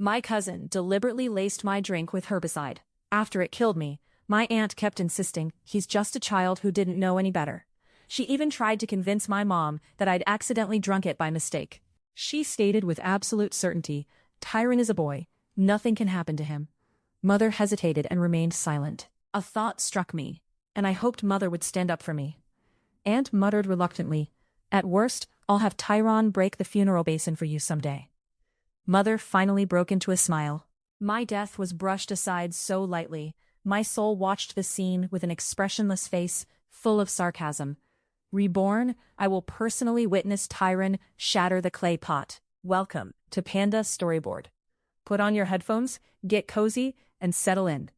My cousin deliberately laced my drink with herbicide. After it killed me, my aunt kept insisting he's just a child who didn't know any better. She even tried to convince my mom that I'd accidentally drunk it by mistake. She stated with absolute certainty, Tyron is a boy, nothing can happen to him. Mother hesitated and remained silent. A thought struck me, and I hoped Mother would stand up for me. Aunt muttered reluctantly, at worst, I'll have Tyron break the funeral basin for you someday. Mother finally broke into a smile. My death was brushed aside so lightly. My soul watched the scene with an expressionless face, full of sarcasm. Reborn, I will personally witness Tyron shatter the clay pot. Welcome to Panda Storyboard. Put on your headphones, get cozy, and settle in.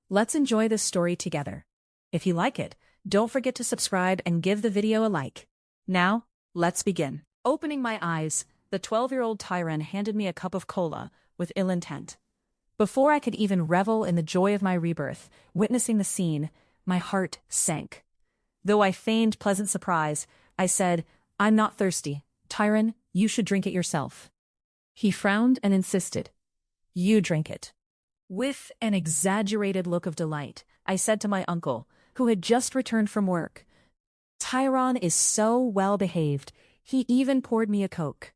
Let's enjoy this story together. If you like it, don't forget to subscribe and give the video a like. Now, let's begin. Opening my eyes, the 12-year-old Tyron handed me a cup of cola with ill intent. Before I could even revel in the joy of my rebirth, witnessing the scene, my heart sank. Though I feigned pleasant surprise, I said, I'm not thirsty. Tyron, you should drink it yourself. He frowned and insisted. You drink it. With an exaggerated look of delight, I said to my uncle, who had just returned from work, Tyron is so well behaved, he even poured me a Coke.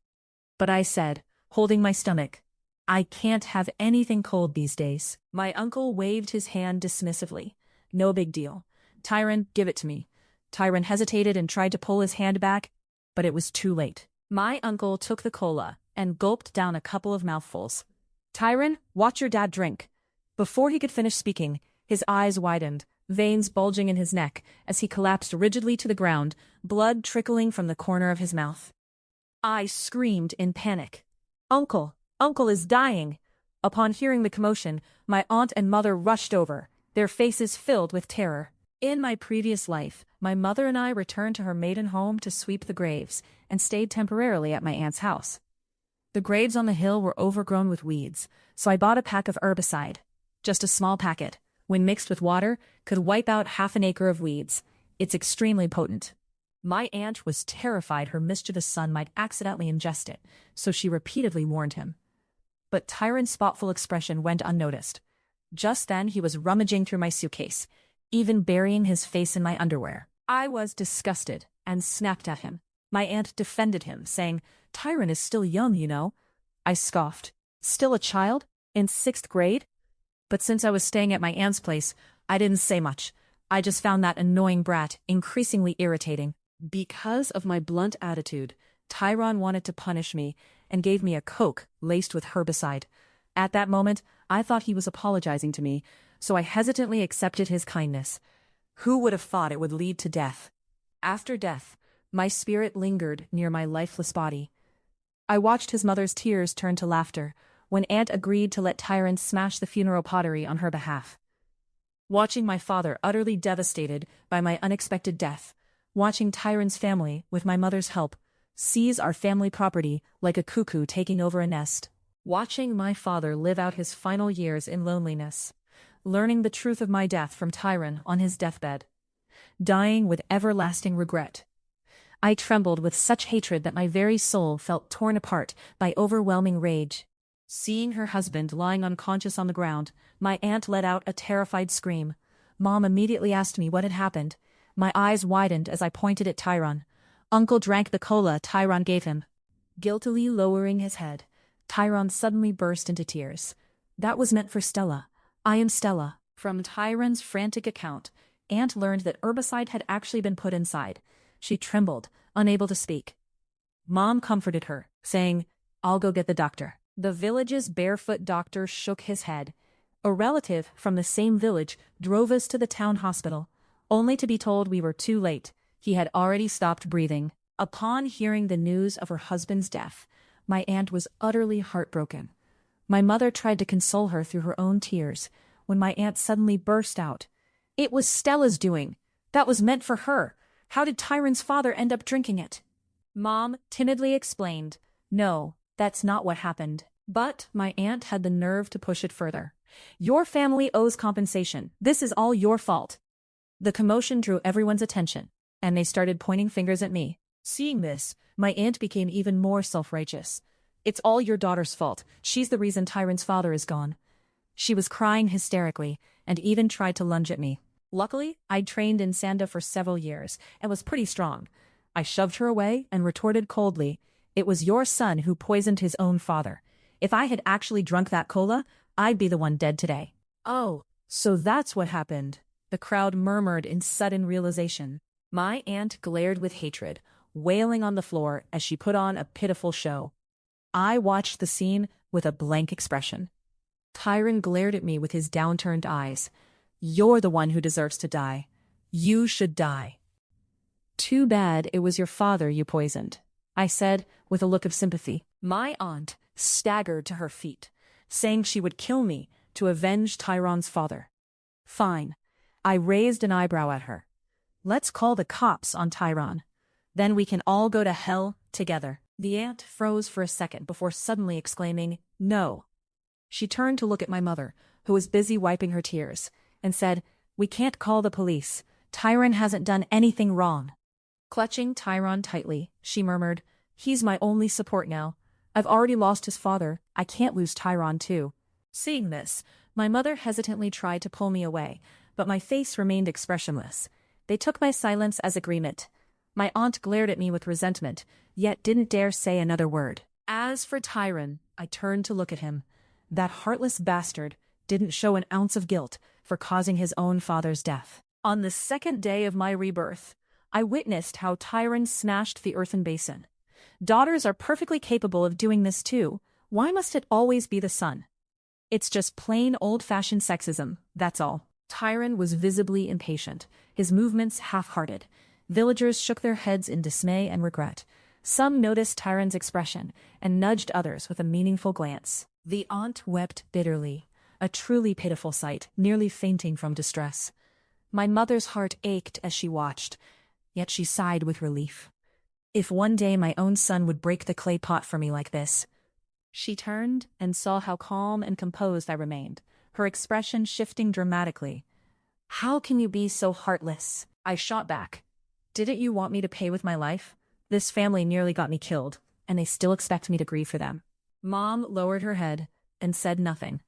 But I said, holding my stomach, I can't have anything cold these days. My uncle waved his hand dismissively. No big deal. Tyron, give it to me. Tyron hesitated and tried to pull his hand back, but it was too late. My uncle took the cola and gulped down a couple of mouthfuls. Tyron, watch your dad drink. Before he could finish speaking, his eyes widened, veins bulging in his neck as he collapsed rigidly to the ground, blood trickling from the corner of his mouth. I screamed in panic. Uncle! Uncle is dying! Upon hearing the commotion, my aunt and mother rushed over, their faces filled with terror. In my previous life, my mother and I returned to her maiden home to sweep the graves and stayed temporarily at my aunt's house. The graves on the hill were overgrown with weeds, so I bought a pack of herbicide. Just a small packet, when mixed with water, could wipe out half an acre of weeds. It's extremely potent. My aunt was terrified her mischievous son might accidentally ingest it, so she repeatedly warned him. But Tyron's spotful expression went unnoticed. Just then he was rummaging through my suitcase, even burying his face in my underwear. I was disgusted and snapped at him. My aunt defended him, saying, Tyron is still young, you know. I scoffed. Still a child? In 6th grade? But since I was staying at my aunt's place, I didn't say much. I just found that annoying brat increasingly irritating. Because of my blunt attitude, Tyron wanted to punish me and gave me a Coke laced with herbicide. At that moment, I thought he was apologizing to me, so I hesitantly accepted his kindness. Who would have thought it would lead to death? After death, my spirit lingered near my lifeless body. I watched his mother's tears turn to laughter when Aunt agreed to let Tyron smash the funeral pottery on her behalf. Watching my father utterly devastated by my unexpected death, watching Tyron's family, with my mother's help, seize our family property like a cuckoo taking over a nest. Watching my father live out his final years in loneliness. Learning the truth of my death from Tyron on his deathbed. Dying with everlasting regret. I trembled with such hatred that my very soul felt torn apart by overwhelming rage. Seeing her husband lying unconscious on the ground, my aunt let out a terrified scream. Mom immediately asked me what had happened. My eyes widened as I pointed at Tyron. Uncle drank the cola Tyron gave him. Guiltily lowering his head, Tyron suddenly burst into tears. That was meant for Stella. I am Stella. From Tyron's frantic account, Aunt learned that herbicide had actually been put inside. She trembled, unable to speak. Mom comforted her, saying, I'll go get the doctor. The village's barefoot doctor shook his head. A relative from the same village drove us to the town hospital, only to be told we were too late. He had already stopped breathing. Upon hearing the news of her husband's death, my aunt was utterly heartbroken. My mother tried to console her through her own tears, when my aunt suddenly burst out. It was Stella's doing. That was meant for her. How did Tyron's father end up drinking it? Mom timidly explained, No, that's not what happened. But my aunt had the nerve to push it further. Your family owes compensation. This is all your fault. The commotion drew everyone's attention, and they started pointing fingers at me. Seeing this, my aunt became even more self-righteous. It's all your daughter's fault. She's the reason Tyron's father is gone. She was crying hysterically and even tried to lunge at me. Luckily, I'd trained in Sanda for several years and was pretty strong. I shoved her away and retorted coldly, "It was your son who poisoned his own father. If I had actually drunk that cola, I'd be the one dead today." "Oh, so that's what happened," the crowd murmured in sudden realization. My aunt glared with hatred, wailing on the floor as she put on a pitiful show. I watched the scene with a blank expression. Tyron glared at me with his downturned eyes. "You're the one who deserves to die. You should die." "Too bad it was your father you poisoned," I said with a look of sympathy. My aunt staggered to her feet, saying she would kill me to avenge Tyron's father. Fine. I raised an eyebrow at her. "Let's call the cops on Tyron. Then we can all go to hell together." The aunt froze for a second before suddenly exclaiming, "No." She turned to look at my mother, who was busy wiping her tears, and said, "We can't call the police. Tyron hasn't done anything wrong." Clutching Tyron tightly, she murmured, "He's my only support now. I've already lost his father. I can't lose Tyron too." Seeing this, my mother hesitantly tried to pull me away, but my face remained expressionless. They took my silence as agreement. My aunt glared at me with resentment, yet didn't dare say another word. As for Tyron, I turned to look at him. That heartless bastard didn't show an ounce of guilt for causing his own father's death. On the second day of my rebirth, I witnessed how Tyron smashed the earthen basin. Daughters are perfectly capable of doing this too. Why must it always be the son? It's just plain old-fashioned sexism, that's all. Tyron was visibly impatient, his movements half-hearted. Villagers shook their heads in dismay and regret. Some noticed Tyron's expression and nudged others with a meaningful glance. The aunt wept bitterly, a truly pitiful sight, nearly fainting from distress. My mother's heart ached as she watched, yet she sighed with relief. If one day my own son would break the clay pot for me like this. She turned and saw how calm and composed I remained, her expression shifting dramatically. "How can you be so heartless?" I shot back. "Didn't you want me to pay with my life? This family nearly got me killed, and they still expect me to grieve for them." Mom lowered her head and said nothing.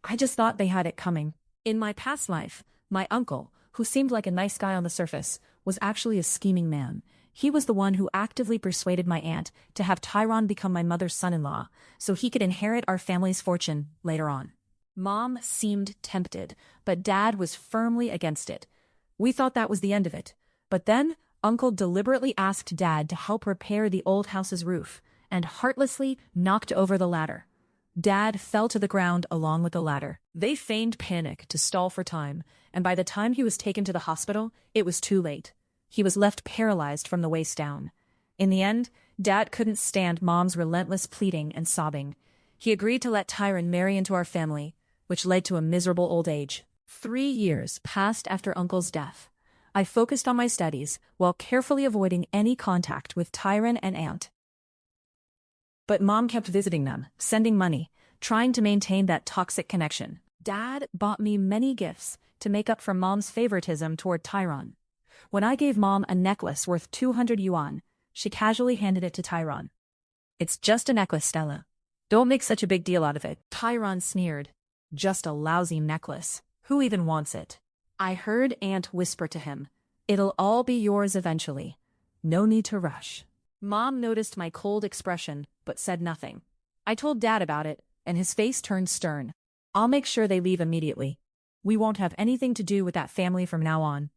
"I just thought they had it coming. In my past life, my uncle, who seemed like a nice guy on the surface, was actually a scheming man. He was the one who actively persuaded my aunt to have Tyron become my mother's son-in-law, so he could inherit our family's fortune later on." Mom seemed tempted, but Dad was firmly against it. We thought that was the end of it. But then, Uncle deliberately asked Dad to help repair the old house's roof, and heartlessly knocked over the ladder. Dad fell to the ground along with the ladder. They feigned panic to stall for time, and by the time he was taken to the hospital, it was too late. He was left paralyzed from the waist down. In the end, Dad couldn't stand Mom's relentless pleading and sobbing. He agreed to let Tyron marry into our family, which led to a miserable old age. 3 years passed after Uncle's death. I focused on my studies while carefully avoiding any contact with Tyron and Aunt. But Mom kept visiting them, sending money, trying to maintain that toxic connection. Dad bought me many gifts to make up for Mom's favoritism toward Tyron. When I gave Mom a necklace worth 200 yuan, she casually handed it to Tyron. "It's just a necklace, Stella. Don't make such a big deal out of it." Tyron sneered. "Just a lousy necklace. Who even wants it?" I heard Aunt whisper to him, "It'll all be yours eventually. No need to rush." Mom noticed my cold expression, but said nothing. I told Dad about it, and his face turned stern. "I'll make sure they leave immediately. We won't have anything to do with that family from now on."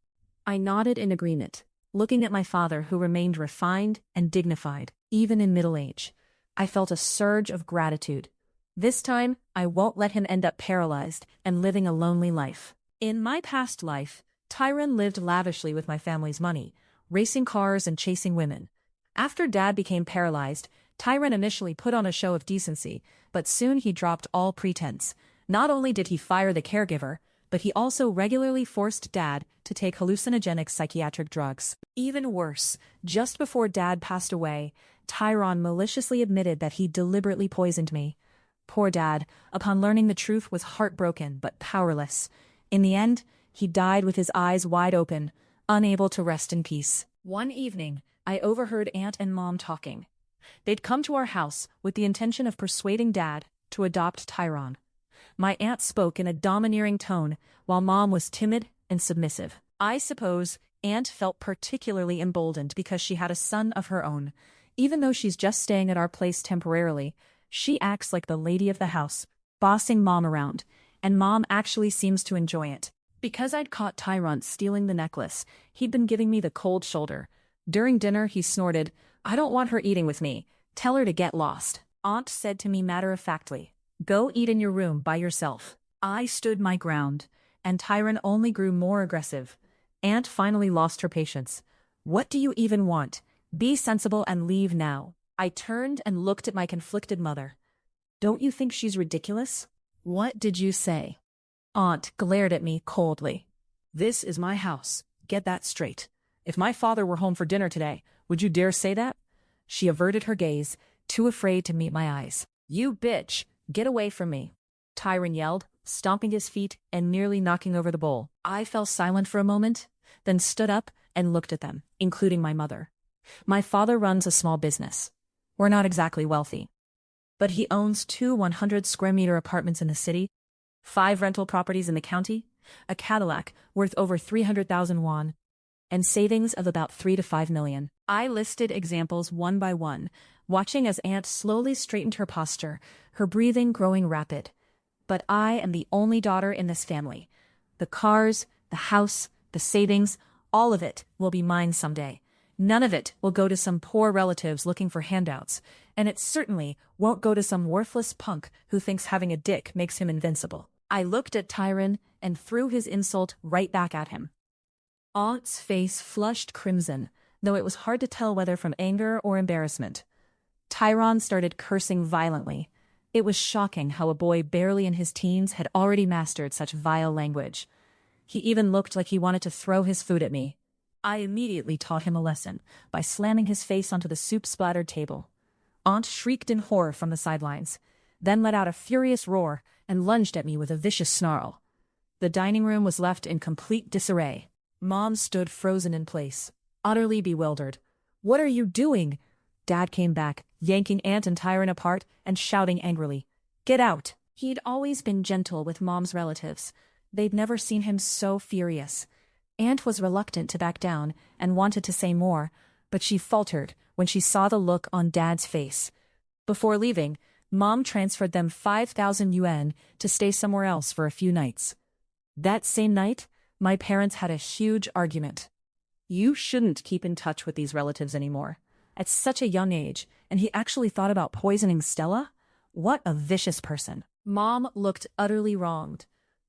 I nodded in agreement, looking at my father who remained refined and dignified, even in middle age. I felt a surge of gratitude. This time, I won't let him end up paralyzed and living a lonely life. In my past life, Tyron lived lavishly with my family's money, racing cars and chasing women. After Dad became paralyzed, Tyron initially put on a show of decency, but soon he dropped all pretense. Not only did he fire the caregiver, but he also regularly forced Dad to take hallucinogenic psychiatric drugs. Even worse, just before Dad passed away, Tyron maliciously admitted that he deliberately poisoned me. Poor Dad, upon learning the truth, was heartbroken but powerless. In the end, he died with his eyes wide open, unable to rest in peace. One evening, I overheard Aunt and Mom talking. They'd come to our house with the intention of persuading Dad to adopt Tyron. My aunt spoke in a domineering tone, while Mom was timid and submissive. I suppose Aunt felt particularly emboldened because she had a son of her own. Even though she's just staying at our place temporarily, she acts like the lady of the house, bossing Mom around, and Mom actually seems to enjoy it. Because I'd caught Tyron stealing the necklace, he'd been giving me the cold shoulder. During dinner, he snorted, "I don't want her eating with me. Tell her to get lost." Aunt said to me matter-of-factly, "Go eat in your room by yourself." I stood my ground, and Tyron only grew more aggressive. Aunt finally lost her patience. "What do you even want? Be sensible and leave now." I turned and looked at my conflicted mother. "Don't you think she's ridiculous?" "What did you say?" Aunt glared at me coldly. "This is my house. Get that straight. If my father were home for dinner today, would you dare say that?" She averted her gaze, too afraid to meet my eyes. "You bitch, get away from me," Tyron yelled, stomping his feet and nearly knocking over the bowl. I fell silent for a moment, then stood up and looked at them, including my mother. My father runs a small business. We're not exactly wealthy, but he owns 2 100-square-meter apartments in the city, 5 rental properties in the county, a Cadillac worth over 300,000 won, and savings of about 3 to 5 million. I listed examples one by one, watching as Aunt slowly straightened her posture, her breathing growing rapid. But I am the only daughter in this family. The cars, the house, the savings, all of it will be mine someday. None of it will go to some poor relatives looking for handouts, and it certainly won't go to some worthless punk who thinks having a dick makes him invincible. I looked at Tyron and threw his insult right back at him. Aunt's face flushed crimson, though it was hard to tell whether from anger or embarrassment. Tyron started cursing violently. It was shocking how a boy barely in his teens had already mastered such vile language. He even looked like he wanted to throw his food at me. I immediately taught him a lesson by slamming his face onto the soup-splattered table. Aunt shrieked in horror from the sidelines, then let out a furious roar and lunged at me with a vicious snarl. The dining room was left in complete disarray. Mom stood frozen in place, utterly bewildered. "What are you doing?" Dad came back, yanking Aunt and Tyron apart and shouting angrily, "Get out!" He'd always been gentle with Mom's relatives. They'd never seen him so furious. Aunt was reluctant to back down and wanted to say more, but she faltered when she saw the look on Dad's face. Before leaving, Mom transferred them 5,000 yuan to stay somewhere else for a few nights. That same night, my parents had a huge argument. "You shouldn't keep in touch with these relatives anymore. At such a young age, and he actually thought about poisoning Stella? What a vicious person." Mom looked utterly wronged.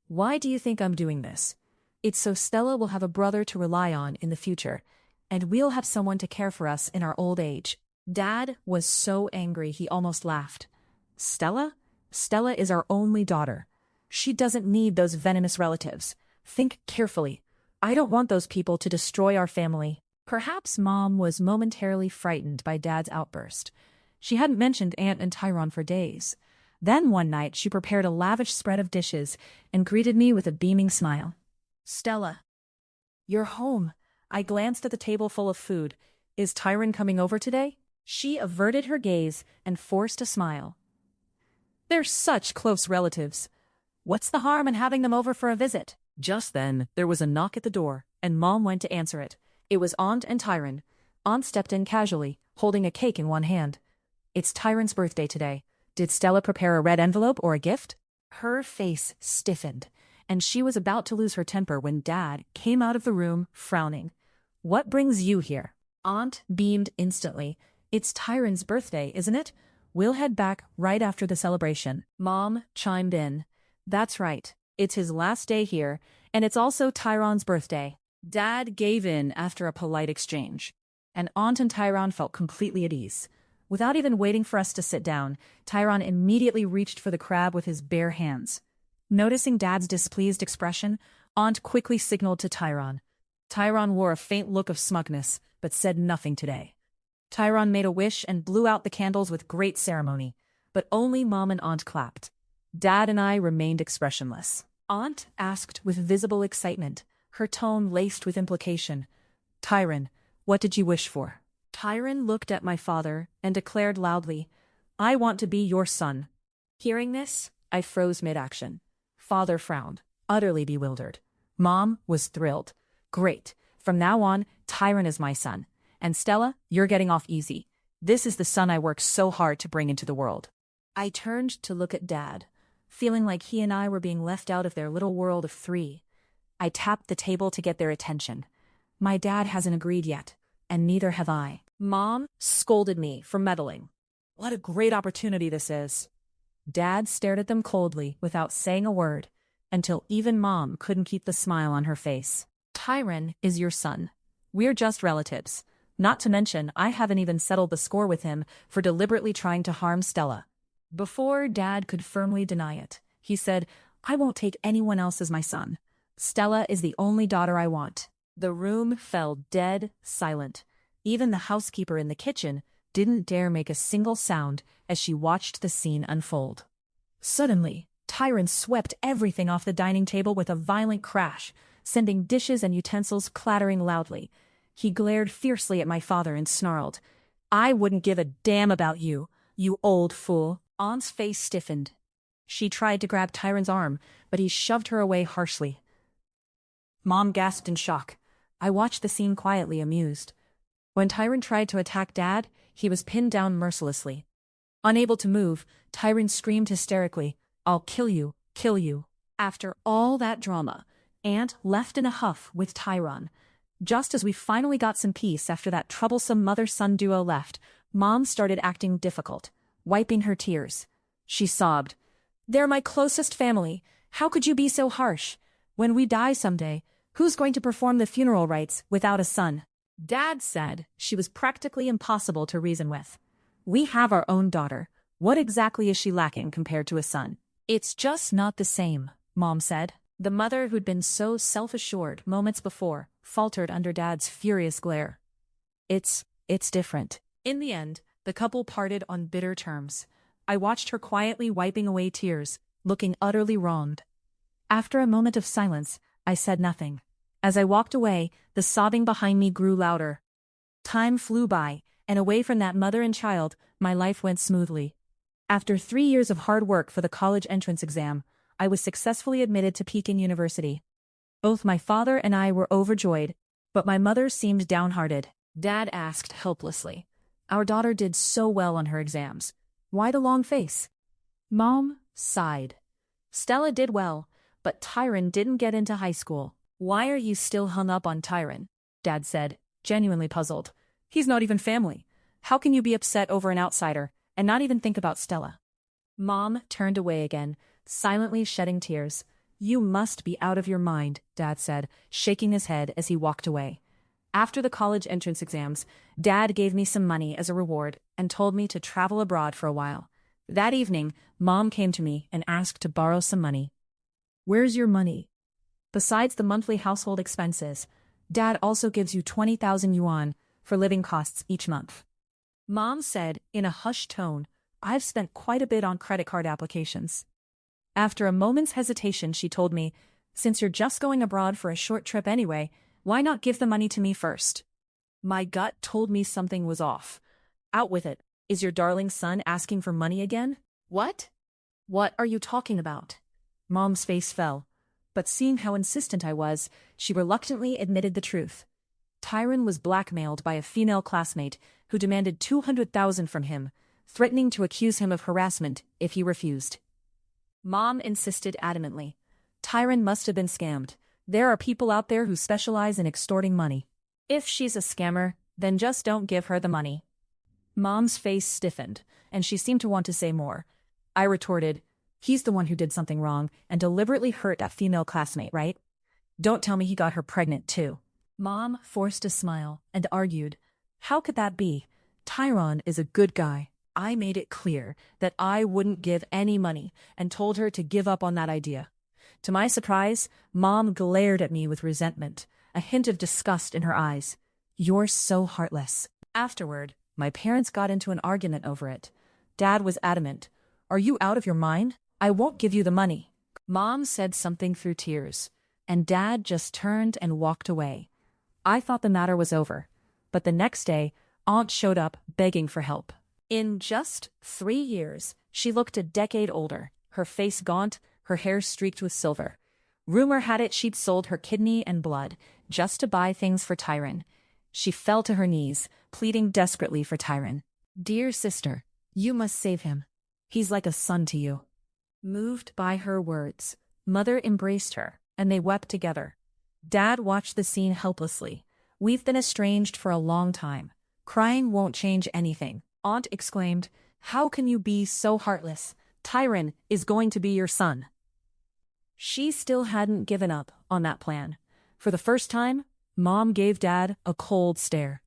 "Why do you think I'm doing this?" "It's so Stella will have a brother to rely on in the future, and we'll have someone to care for us in our old age." Dad was so angry he almost laughed. "Stella? Stella is our only daughter. She doesn't need those venomous relatives. Think carefully. I don't want those people to destroy our family." Perhaps Mom was momentarily frightened by Dad's outburst. She hadn't mentioned Aunt and Tyron for days. Then one night she prepared a lavish spread of dishes and greeted me with a beaming smile. "Stella, you're home." I glanced at the table full of food. "Is Tyron coming over today?" She averted her gaze and forced a smile. "They're such close relatives. What's the harm in having them over for a visit?" Just then, there was a knock at the door, and Mom went to answer it. It was Aunt and Tyron. Aunt stepped in casually, holding a cake in one hand. "It's Tyron's birthday today. Did Stella prepare a red envelope or a gift?" Her face stiffened, and she was about to lose her temper when Dad came out of the room, frowning. "What brings you here?" Aunt beamed instantly. "It's Tyron's birthday, isn't it? We'll head back right after the celebration." Mom chimed in. "That's right. It's his last day here, and it's also Tyron's birthday." Dad gave in after a polite exchange, and Aunt and Tyron felt completely at ease. Without even waiting for us to sit down, Tyron immediately reached for the crab with his bare hands. Noticing Dad's displeased expression, Aunt quickly signaled to Tyron. Tyron wore a faint look of smugness, but said nothing today. Tyron made a wish and blew out the candles with great ceremony, but only Mom and Aunt clapped. Dad and I remained expressionless. Aunt asked with visible excitement, her tone laced with implication, "Tyron, what did you wish for?" Tyron looked at my father and declared loudly, "I want to be your son." Hearing this, I froze mid-action. Father frowned, utterly bewildered. Mom was thrilled. "Great. From now on, Tyron is my son. And Stella, you're getting off easy. This is the son I worked so hard to bring into the world." I turned to look at Dad, feeling like he and I were being left out of their little world of three. I tapped the table to get their attention. My dad hasn't agreed yet, and neither have I. Mom scolded me for meddling. What a great opportunity this is. Dad stared at them coldly without saying a word, until even Mom couldn't keep the smile on her face. "Tyron is your son. We're just relatives. Not to mention, I haven't even settled the score with him for deliberately trying to harm Stella." Before Dad could firmly deny it, he said, "I won't take anyone else as my son. Stella is the only daughter I want." The room fell dead silent. Even the housekeeper in the kitchen didn't dare make a single sound as she watched the scene unfold. Suddenly, Tyron swept everything off the dining table with a violent crash, sending dishes and utensils clattering loudly. He glared fiercely at my father and snarled, "I wouldn't give a damn about you, you old fool." Aunt's face stiffened. She tried to grab Tyron's arm, but he shoved her away harshly. Mom gasped in shock. I watched the scene quietly, amused. When Tyron tried to attack Dad, he was pinned down mercilessly. Unable to move, Tyron screamed hysterically, "I'll kill you, kill you." After all that drama, Aunt left in a huff with Tyron. Just as we finally got some peace after that troublesome mother-son duo left, Mom started acting difficult, wiping her tears. She sobbed, "They're my closest family. How could you be so harsh? When we die someday, who's going to perform the funeral rites without a son?" Dad said she was practically impossible to reason with. "We have our own daughter. What exactly is she lacking compared to a son?" "It's just not the same," Mom said. The mother who'd been so self-assured moments before faltered under Dad's furious glare. It's different." In the end, the couple parted on bitter terms. I watched her quietly wiping away tears, looking utterly wronged. After a moment of silence, I said nothing. As I walked away, the sobbing behind me grew louder. Time flew by, and away from that mother and child, my life went smoothly. After 3 years of hard work for the college entrance exam, I was successfully admitted to Peking University. Both my father and I were overjoyed, but my mother seemed downhearted. Dad asked helplessly, "Our daughter did so well on her exams. Why the long face?" Mom sighed. "Stella did well, but Tyron didn't get into high school." "Why are you still hung up on Tyron?" Dad said, genuinely puzzled. "He's not even family. How can you be upset over an outsider and not even think about Stella?" Mom turned away again, silently shedding tears. "You must be out of your mind," Dad said, shaking his head as he walked away. After the college entrance exams, Dad gave me some money as a reward and told me to travel abroad for a while. That evening, Mom came to me and asked to borrow some money. "Where's your money?" "Besides the monthly household expenses, Dad also gives you 20,000 yuan for living costs each month." Mom said in a hushed tone, "I've spent quite a bit on credit card applications." After a moment's hesitation, she told me, "Since you're just going abroad for a short trip anyway, why not give the money to me first?" My gut told me something was off. "Out with it. Is your darling son asking for money again?" "What? What are you talking about?" Mom's face fell. But seeing how insistent I was, she reluctantly admitted the truth. Tyron was blackmailed by a female classmate who demanded 200,000 from him, threatening to accuse him of harassment if he refused. Mom insisted adamantly. "Tyron must have been scammed. There are people out there who specialize in extorting money. If she's a scammer, then just don't give her the money." Mom's face stiffened, and she seemed to want to say more. I retorted, "He's the one who did something wrong and deliberately hurt that female classmate, right? Don't tell me he got her pregnant too." Mom forced a smile and argued, "How could that be? Tyron is a good guy." I made it clear that I wouldn't give any money and told her to give up on that idea. To my surprise, Mom glared at me with resentment, a hint of disgust in her eyes. "You're so heartless." Afterward, my parents got into an argument over it. Dad was adamant. "Are you out of your mind? I won't give you the money." Mom said something through tears, and Dad just turned and walked away. I thought the matter was over, but the next day, Aunt showed up, begging for help. In just 3 years, she looked a decade older, her face gaunt, her hair streaked with silver. Rumor had it she'd sold her kidney and blood just to buy things for Tyron. She fell to her knees, pleading desperately for Tyron. "Dear sister, you must save him. He's like a son to you." Moved by her words, Mother embraced her, and they wept together. Dad watched the scene helplessly. "We've been estranged for a long time. Crying won't change anything." Aunt exclaimed, "How can you be so heartless? Tyron is going to be your son." She still hadn't given up on that plan. For the first time, Mom gave Dad a cold stare.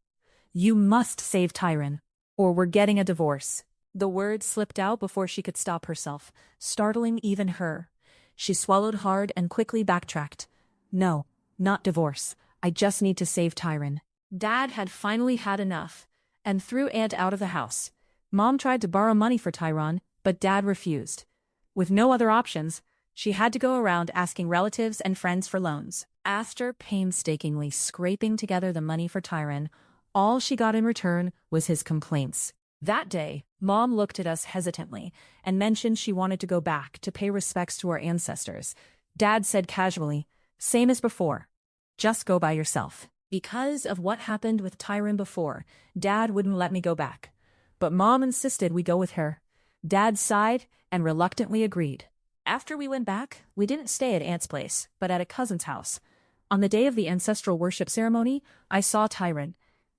"You must save Tyron, or we're getting a divorce." The words slipped out before she could stop herself, startling even her. She swallowed hard and quickly backtracked. "No, not divorce. I just need to save Tyron." Dad had finally had enough, and threw Aunt out of the house. Mom tried to borrow money for Tyron, but Dad refused. With no other options, she had to go around asking relatives and friends for loans. After painstakingly scraping together the money for Tyron, all she got in return was his complaints. That day, Mom looked at us hesitantly and mentioned she wanted to go back to pay respects to our ancestors. Dad said casually, "Same as before. Just go by yourself." Because of what happened with Tyron before, Dad wouldn't let me go back. But Mom insisted we go with her. Dad sighed and reluctantly agreed. After we went back, we didn't stay at Aunt's place, but at a cousin's house. On the day of the ancestral worship ceremony, I saw Tyron.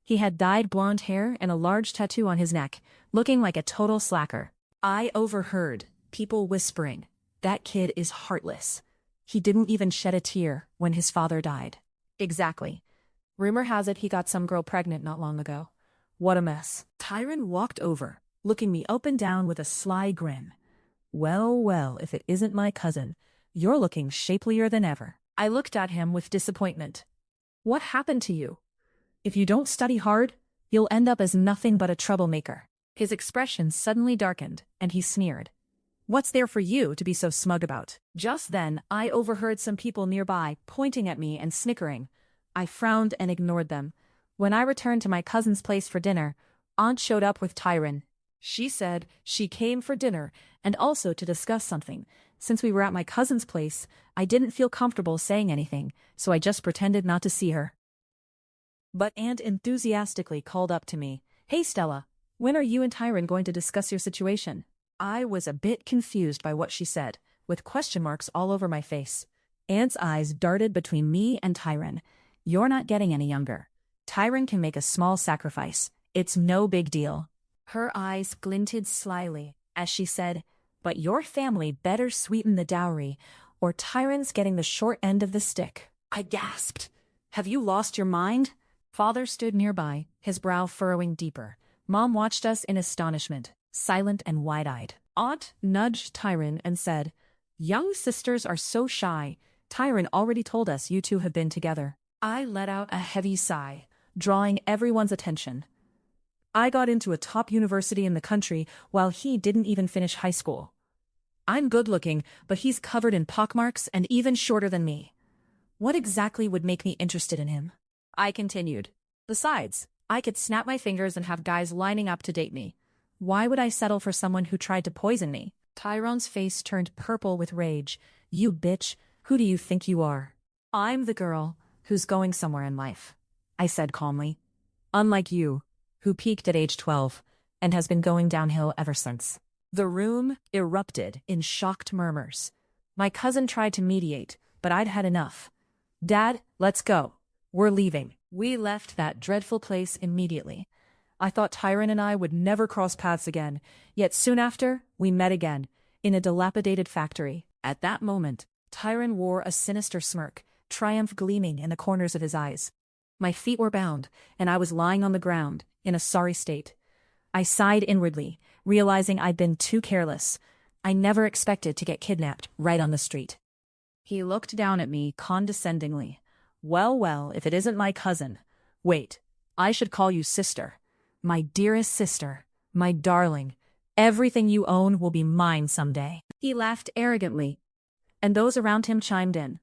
He had dyed blonde hair and a large tattoo on his neck, looking like a total slacker. I overheard people whispering, "That kid is heartless. He didn't even shed a tear when his father died." Exactly. Rumor has it he got some girl pregnant not long ago. What a mess. Tyron walked over, looking me up and down with a sly grin. "Well, well, if it isn't my cousin, you're looking shapelier than ever." I looked at him with disappointment. "What happened to you? If you don't study hard, you'll end up as nothing but a troublemaker." His expression suddenly darkened, and he sneered. "What's there for you to be so smug about?" Just then, I overheard some people nearby pointing at me and snickering. I frowned and ignored them. When I returned to my cousin's place for dinner, Aunt showed up with Tyron. She said she came for dinner and also to discuss something. Since we were at my cousin's place, I didn't feel comfortable saying anything, so I just pretended not to see her. But Aunt enthusiastically called up to me, "Hey Stella, when are you and Tyron going to discuss your situation?" I was a bit confused by what she said, with question marks all over my face. Aunt's eyes darted between me and Tyron. "You're not getting any younger. Tyron can make a small sacrifice. It's no big deal." Her eyes glinted slyly as she said, "But your family better sweeten the dowry, or Tyron's getting the short end of the stick." I gasped. "Have you lost your mind?" Father stood nearby, his brow furrowing deeper. Mom watched us in astonishment, silent and wide-eyed. Aunt nudged Tyron and said, "Young sisters are so shy. Tyron already told us you two have been together." I let out a heavy sigh, drawing everyone's attention. "I got into a top university in the country while he didn't even finish high school. I'm good-looking, but he's covered in pockmarks and even shorter than me. What exactly would make me interested in him?" I continued. "Besides, I could snap my fingers and have guys lining up to date me. Why would I settle for someone who tried to poison me?" Tyron's face turned purple with rage. "You bitch, who do you think you are?" "I'm the girl who's going somewhere in life," I said calmly. "Unlike you, who peaked at age 12 and has been going downhill ever since." The room erupted in shocked murmurs. My cousin tried to mediate, but I'd had enough. "Dad, let's go. We're leaving." We left that dreadful place immediately. I thought Tyron and I would never cross paths again, yet soon after, we met again, in a dilapidated factory. At that moment, Tyron wore a sinister smirk, triumph gleaming in the corners of his eyes. My feet were bound, and I was lying on the ground, in a sorry state. I sighed inwardly, realizing I'd been too careless. I never expected to get kidnapped right on the street. He looked down at me condescendingly. "Well, well, if it isn't my cousin. Wait, I should call you sister. My dearest sister, my darling. Everything you own will be mine someday." He laughed arrogantly, and those around him chimed in.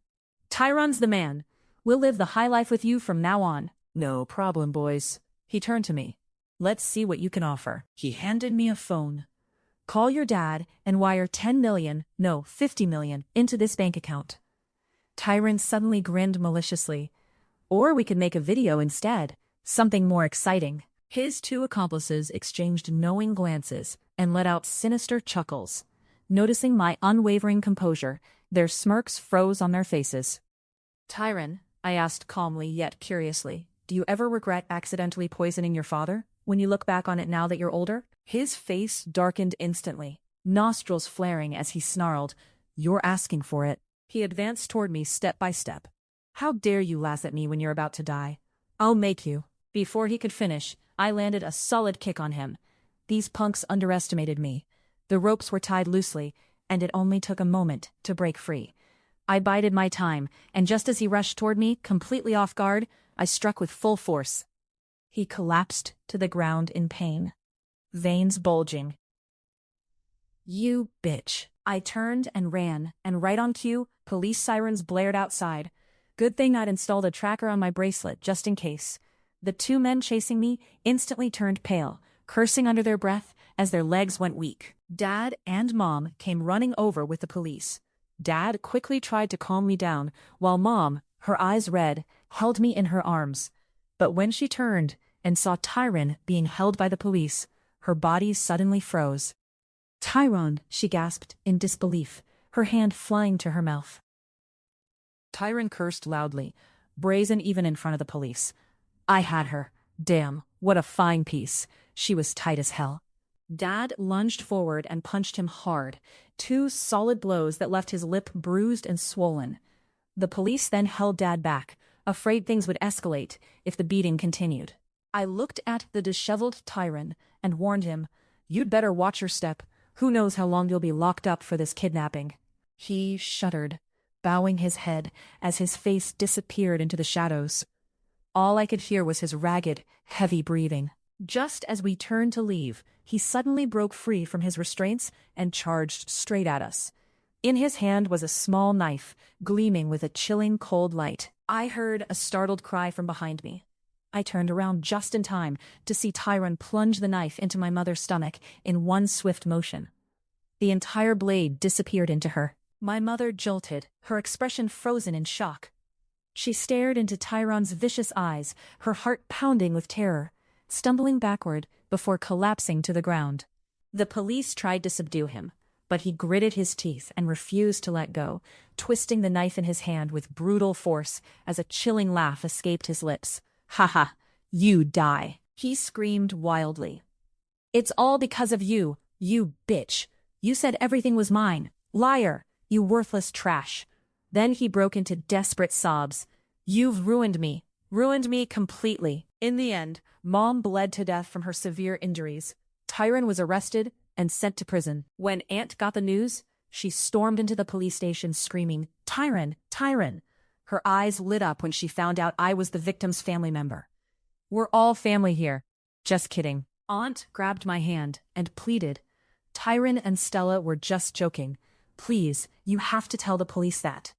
"Tyron's the man. We'll live the high life with you from now on." "No problem, boys." He turned to me. Let's see what you can offer. He handed me a phone. Call your dad and wire 10 million, no, 50 million, into this bank account. Tyron suddenly grinned maliciously. Or we could make a video instead, something more exciting. His two accomplices exchanged knowing glances and let out sinister chuckles. Noticing my unwavering composure, their smirks froze on their faces. Tyron, I asked calmly yet curiously, do you ever regret accidentally poisoning your father, when you look back on it now that you're older? His face darkened instantly, nostrils flaring as he snarled, "You're asking for it." He advanced toward me step by step. "How dare you laugh at me when you're about to die? I'll make you." Before he could finish, I landed a solid kick on him. These punks underestimated me. The ropes were tied loosely, and it only took a moment to break free. I bided my time, and just as he rushed toward me, completely off guard, I struck with full force. He collapsed to the ground in pain, veins bulging. "You bitch." I turned and ran, and right on cue, police sirens blared outside. Good thing I'd installed a tracker on my bracelet just in case. The two men chasing me instantly turned pale, cursing under their breath as their legs went weak. Dad and Mom came running over with the police. Dad quickly tried to calm me down, while Mom, her eyes red, held me in her arms. But when she turned and saw Tyron being held by the police, her body suddenly froze. "Tyron," she gasped in disbelief, her hand flying to her mouth. Tyron cursed loudly, brazen even in front of the police. I had her. Damn, what a fine piece. She was tight as hell. Dad lunged forward and punched him hard, 2 solid blows that left his lip bruised and swollen. The police then held Dad back, afraid things would escalate if the beating continued. I looked at the disheveled Tyron and warned him, "You'd better watch your step. Who knows how long you'll be locked up for this kidnapping." He shuddered, bowing his head as his face disappeared into the shadows. All I could hear was his ragged, heavy breathing. Just as we turned to leave, he suddenly broke free from his restraints and charged straight at us. In his hand was a small knife, gleaming with a chilling cold light. I heard a startled cry from behind me. I turned around just in time to see Tyron plunge the knife into my mother's stomach in one swift motion. The entire blade disappeared into her. My mother jolted, her expression frozen in shock. She stared into Tyron's vicious eyes, her heart pounding with terror, stumbling backward before collapsing to the ground. The police tried to subdue him, but he gritted his teeth and refused to let go, twisting the knife in his hand with brutal force as a chilling laugh escaped his lips. "Ha ha, you die," he screamed wildly. "It's all because of you, you bitch. You said everything was mine. Liar, you worthless trash." Then he broke into desperate sobs. "You've ruined me completely." In the end, Mom bled to death from her severe injuries. Tyron was arrested and sent to prison. When Aunt got the news, she stormed into the police station screaming, "Tyron, Tyron!" Her eyes lit up when she found out I was the victim's family member. "We're all family here." "Just kidding." Aunt grabbed my hand and pleaded. "Tyron and Stella were just joking. Please, you have to tell the police that."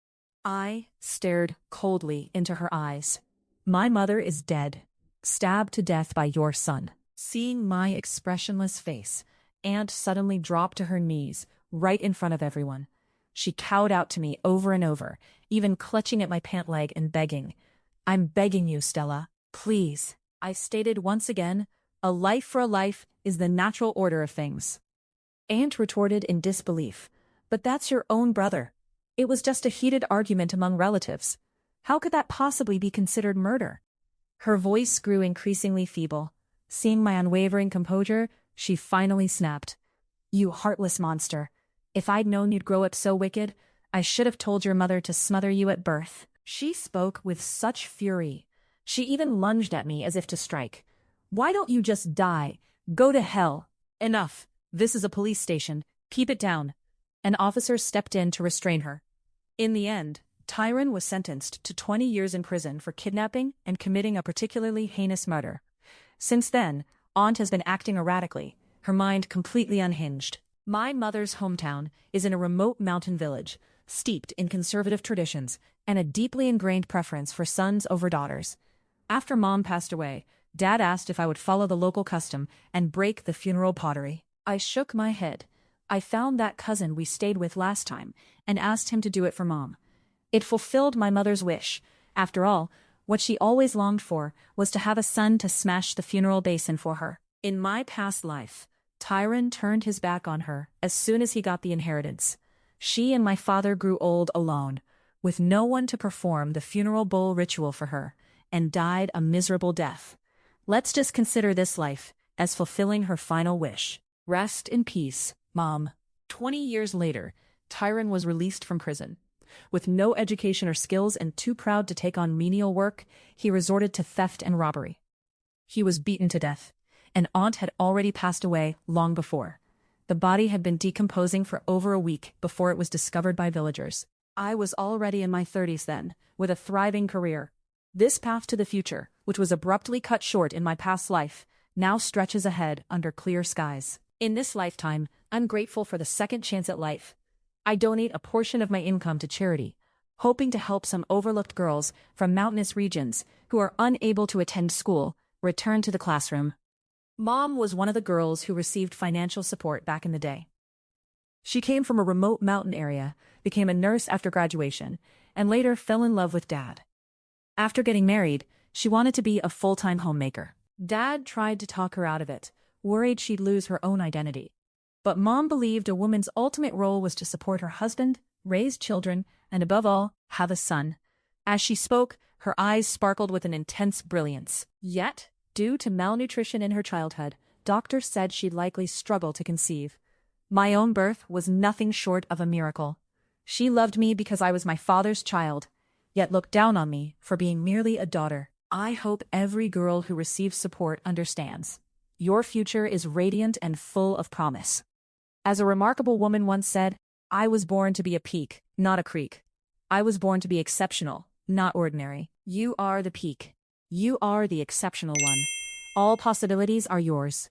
I stared coldly into her eyes. "My mother is dead, stabbed to death by your son." Seeing my expressionless face, Aunt suddenly dropped to her knees, right in front of everyone. She cowed out to me over and over, even clutching at my pant leg and begging, "I'm begging you, Stella, please." I stated once again, "A life for a life is the natural order of things." Aunt retorted in disbelief, "But that's your own brother. It was just a heated argument among relatives. How could that possibly be considered murder?" Her voice grew increasingly feeble. Seeing my unwavering composure, she finally snapped, "You heartless monster. If I'd known you'd grow up so wicked, I should have told your mother to smother you at birth." She spoke with such fury. She even lunged at me as if to strike. "Why don't you just die? Go to hell." "Enough. This is a police station. Keep it down." An officer stepped in to restrain her. In the end, Tyron was sentenced to 20 years in prison for kidnapping and committing a particularly heinous murder. Since then, Aunt has been acting erratically, her mind completely unhinged. My mother's hometown is in a remote mountain village, steeped in conservative traditions and a deeply ingrained preference for sons over daughters. After Mom passed away, Dad asked if I would follow the local custom and break the funeral pottery. I shook my head. I found that cousin we stayed with last time and asked him to do it for Mom. It fulfilled my mother's wish. After all, what she always longed for was to have a son to smash the funeral basin for her. In my past life, Tyron turned his back on her as soon as he got the inheritance. She and my father grew old alone, with no one to perform the funeral bowl ritual for her, and died a miserable death. Let's just consider this life as fulfilling her final wish. Rest in peace, Mom. 20 years later, Tyron was released from prison. With no education or skills and too proud to take on menial work, he resorted to theft and robbery. He was beaten to death. An aunt had already passed away long before. The body had been decomposing for over a week before it was discovered by villagers. I was already in my 30s then, with a thriving career. This path to the future, which was abruptly cut short in my past life, now stretches ahead under clear skies. In this lifetime, I'm grateful for the second chance at life. I donate a portion of my income to charity, hoping to help some overlooked girls from mountainous regions who are unable to attend school return to the classroom. Mom was one of the girls who received financial support back in the day. She came from a remote mountain area, became a nurse after graduation, and later fell in love with Dad. After getting married, she wanted to be a full-time homemaker. Dad tried to talk her out of it, worried she'd lose her own identity. But Mom believed a woman's ultimate role was to support her husband, raise children, and above all, have a son. As she spoke, her eyes sparkled with an intense brilliance. Yet, due to malnutrition in her childhood, doctors said she'd likely struggle to conceive. My own birth was nothing short of a miracle. She loved me because I was my father's child, yet looked down on me for being merely a daughter. I hope every girl who receives support understands. Your future is radiant and full of promise. As a remarkable woman once said, I was born to be a peak, not a creek. I was born to be exceptional, not ordinary. You are the peak. You are the exceptional one. All possibilities are yours.